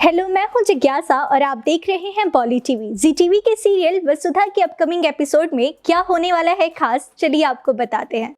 Hello, मैं हूं जिज्ञासा और आप देख रहे हैं बॉली टीवी। जी टीवी के सीरियल वसुधा के अपकमिंग एपिसोड में क्या होने वाला है खास, चलिए आपको बताते हैं।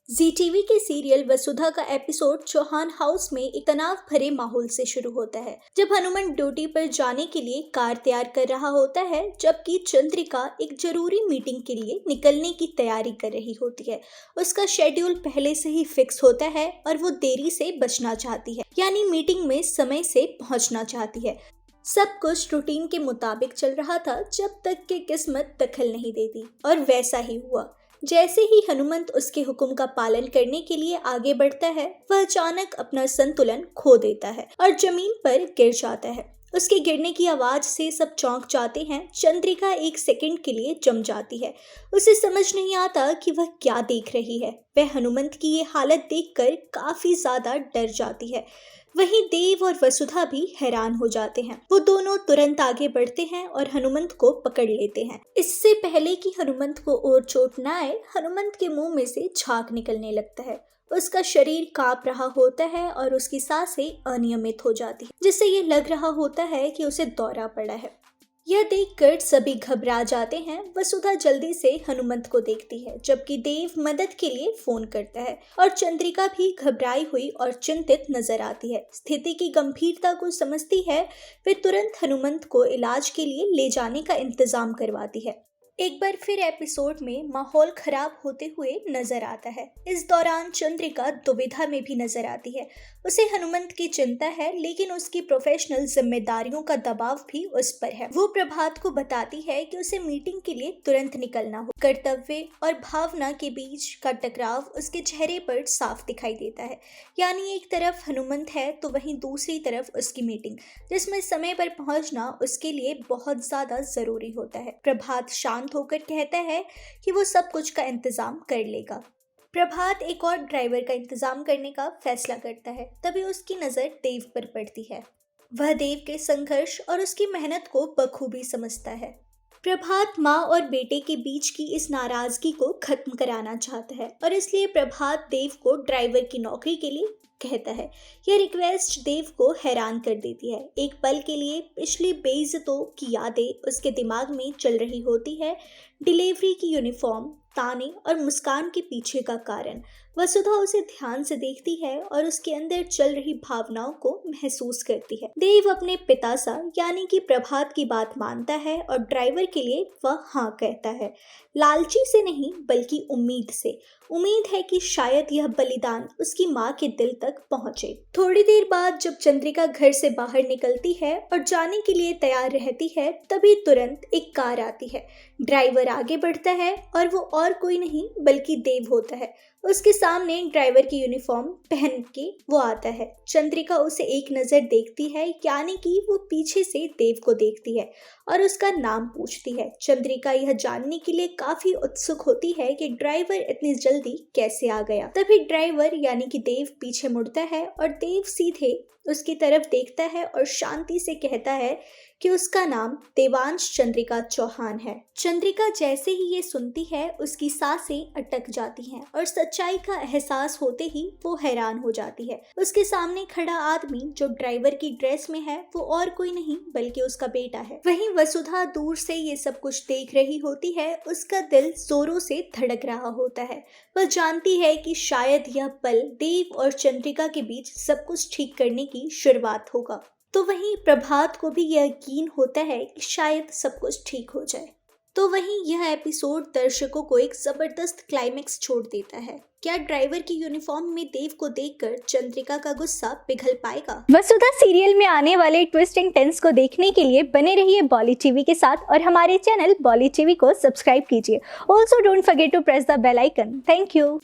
जी टीवी के सीरियल वसुधा का एपिसोड चौहान हाउस में एक तनाव भरे माहौल से शुरू होता है, जब हनुमान ड्यूटी पर जाने के लिए कार तैयार कर रहा होता है, जबकि चंद्रिका एक जरूरी मीटिंग के लिए निकलने की तैयारी कर रही होती है। उसका शेड्यूल पहले से ही फिक्स होता है और वो देरी से बचना चाहती है, यानी मीटिंग में समय से पहुंचना चाहती है। सब कुछ रूटीन के मुताबिक चल रहा था जब तक कि किस्मत दखल नहीं देती, और वैसा ही हुआ। जैसे ही हनुमंत उसके हुक्म का पालन करने के लिए आगे बढ़ता है, वह अचानक अपना संतुलन खो देता है और जमीन पर गिर जाता है। उसके गिरने की आवाज से सब चौंक जाते हैं। चंद्रिका एक सेकंड के लिए जम जाती है। उसे समझ नहीं आता कि वह क्या देख रही है। वह हनुमंत की ये हालत देखकर काफी ज्यादा डर जाती है। वहीं देव और वसुधा भी हैरान हो जाते हैं। वो दोनों तुरंत आगे बढ़ते हैं और हनुमंत को पकड़ लेते हैं। इससे पहले कि हनुमंत को और चोट न आए, हनुमंत के मुंह में से झाग निकलने लगता है। उसका शरीर कांप रहा होता है और उसकी सांसें अनियमित हो जाती है, जिससे ये लग रहा होता है कि उसे दौरा पड़ा है। यह देखकर सभी घबरा जाते हैं। वसुधा जल्दी से हनुमंत को देखती है, जबकि देव मदद के लिए फोन करता है और चंद्रिका भी घबराई हुई और चिंतित नजर आती है। स्थिति की गंभीरता को समझती है, वे तुरंत हनुमंत को इलाज के लिए ले जाने का इंतजाम करवाती है। एक बार फिर एपिसोड में माहौल खराब होते हुए नजर आता है। इस दौरान चंद्रिका दुविधा में भी नजर आती है। उसे हनुमंत की चिंता है, लेकिन उसकी प्रोफेशनल जिम्मेदारियों का दबाव भी उस पर है। वो प्रभात को बताती है कि उसे मीटिंग के लिए तुरंत निकलना हो। कर्तव्य और भावना के बीच का टकराव उसके चेहरे पर साफ दिखाई देता है। यानी एक तरफ हनुमंत है तो वहीं दूसरी तरफ उसकी मीटिंग, जिसमें समय पर पहुंचना उसके लिए बहुत ज्यादा जरूरी होता है। प्रभात शांत होकर कहता है कि वो सब कुछ का इंतजाम कर लेगा। प्रभात एक और ड्राइवर का इंतजाम करने का फैसला करता है। तभी उसकी नजर देव पर पड़ती है। वह देव के संघर्ष और उसकी मेहनत को बखूबी समझता है। प्रभात माँ और बेटे के बीच की इस नाराजगी को खत्म कराना चाहता है और इसलिए प्रभात देव को ड्राइवर की नौकरी के लिए कहता है। यह रिक्वेस्ट देव को हैरान कर देती है। एक पल के लिए पिछली बेइज्जतों की यादें उसके दिमाग में चल रही होती है। डिलीवरी की यूनिफॉर्म, ताने और मुस्कान के पीछे का कारण। वसुधा उसे ध्यान से देखती है और उसके अंदर चल रही भावनाओं को महसूस करती है। देव अपने पिता सा यानी कि प्रभात की बात मानता है और ड्राइवर के लिए वह हाँ कहता है, लालची से नहीं बल्कि उम्मीद से। उम्मीद है कि शायद यह बलिदान उसकी माँ के दिल तक पहुंचे। थोड़ी देर बाद जब चंद्रिका घर से बाहर निकलती है और जाने के लिए तैयार रहती है, तभी तुरंत एक कार आती है। ड्राइवर आगे बढ़ता है और वो और कोई नहीं बल्कि देव होता है। उसके सामने ड्राइवर की यूनिफॉर्म पहन के वो आता है। चंद्रिका उसे एक नजर देखती है, यानी कि वो पीछे से देव को देखती है और उसका नाम पूछती है। चंद्रिका यह जानने के लिए काफी उत्सुक होती है कि ड्राइवर इतनी जल्दी कैसे आ गया। तभी ड्राइवर यानी कि देव पीछे मुड़ता है और देव सीधे उसकी तरफ देखता है और शांति से कहता है कि उसका नाम देवांश चंद्रिका चौहान है। चंद्रिका जैसे ही ये सुनती है, उसकी सांसें अटक जाती हैं और सच्चाई का एहसास होते ही वो हैरान हो जाती है। उसके सामने खड़ा आदमी जो ड्राइवर की ड्रेस में है, वो और कोई नहीं बल्कि उसका बेटा है। वहीं वसुधा दूर से ये सब कुछ देख रही होती है। उसका दिल जोरों से धड़क रहा होता है। वह जानती है कि शायद यह पल देव और चंद्रिका के बीच सब कुछ ठीक करने की शुरुआत होगा। तो वहीं प्रभात को भी यह यकीन होता है कि शायद सब कुछ ठीक हो जाए। तो वहीं यह एपिसोड दर्शकों को एक जबरदस्त क्लाइमेक्स छोड़ देता है। क्या ड्राइवर की यूनिफॉर्म में देव को देखकर चंद्रिका का गुस्सा पिघल पाएगा? वसुधा सीरियल में आने वाले ट्विस्ट एंड टर्न्स को देखने के लिए बने रहिए बॉली टीवी के साथ और हमारे चैनल बॉली टीवी को सब्सक्राइब कीजिए। Also don't forget to press the bell icon. Thank you.